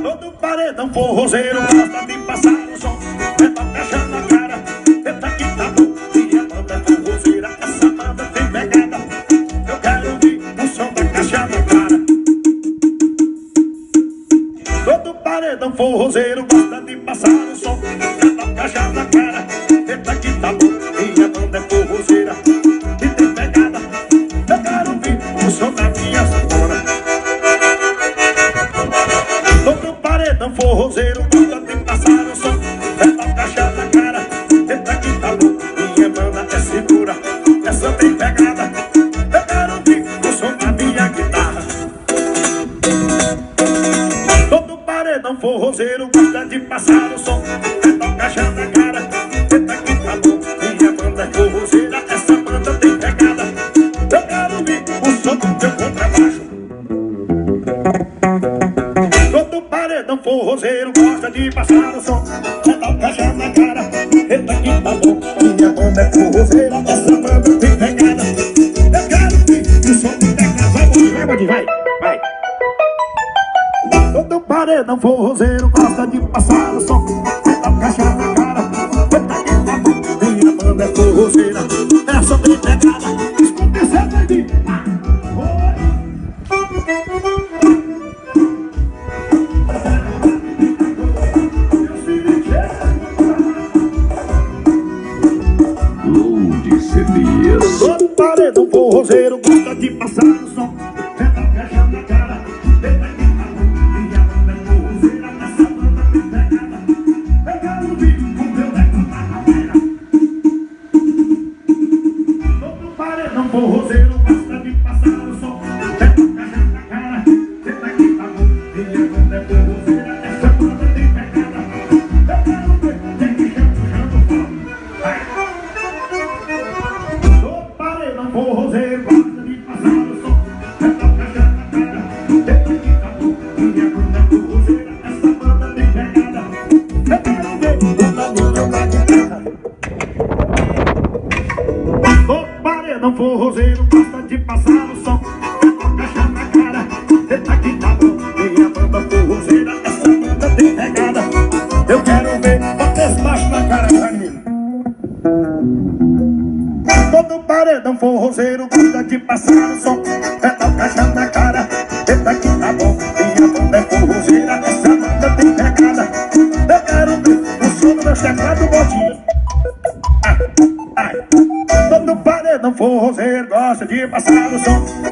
Todo paredão forrozeiro gosta de passar o som. É pra fechar na cara, eita que tá bom. E a banda forrozeira, essa banda tem pegada. Eu quero ouvir o som da caixa na cara. Todo paredão forrozeiro gosta de passar o som. É pra caixa na cara, eita que tá bom. E a banda forrozeira, que tem pegada. Eu quero ouvir o som da minha sanfona. Todo paredão forrozeiro gosta de passar o som. É pra caixa na cara, eita que tá bom. Minha banda é segura, essa tem pegada. Eu quero ouvir o som da minha guitarra. Todo paredão forrozeiro gosta de passar o som. É pra caixa na cara, eita que tá bom. Minha banda é forrozeira, essa banda tem pegada. Eu quero ouvir o som do teu contrabaixo. Todo paredão forrozeiro gosta de passar o som. É pra caixa na cara, eita que tá bom. Minha banda é forrozeira, essa banda tem pegada. Eu quero ouvir o som do teclado. Vai, Bodinho, vai, vai. Todo paredão forrozeiro gosta de passar o som. É pra caixa na cara, eita que tá bom. Minha banda é forrozeira, essa tem pegada. Escuta esse aqui. Load CDs. Todo paredão forrozeiro gosta de passar o som. É pra caixa na cara, eita que tá bom. Minha banda é forrozeira, essa banda tem pegada. Eu quero ouvir o meu eco na cadeira. Todo paredão forrozeiro gosta de passar o som. É pra caixa na cara, eita que tá bom. Minha banda é forrozeira, essa banda tem pegada. Eu quero ver quem que chama o fome. Vai. Todo paredão forrozeiro gosta de passar o som. É pra caixa na cara, eita que tá bom. Minha banda é forrozeira, essa banda tem pegada. Eu quero ver o Daninho na guitarra. Todo paredão forrozeiro gosta de passar o som. É pra caixa na cara, eita que tá bom. Minha banda forrozeira, essa banda tem pegada. Eu quero ver vocês baixo na cara, menino. Todo paredão forrozeiro gosta de passar o som. É pra caixa na cara, eita que tá bom. Minha banda é forrozeira, essa banda tem pegada. Eu quero ver o som do meu teclado, Bodinho. Ai, ai. Todo paredão forrozeiro gosta de passar o som.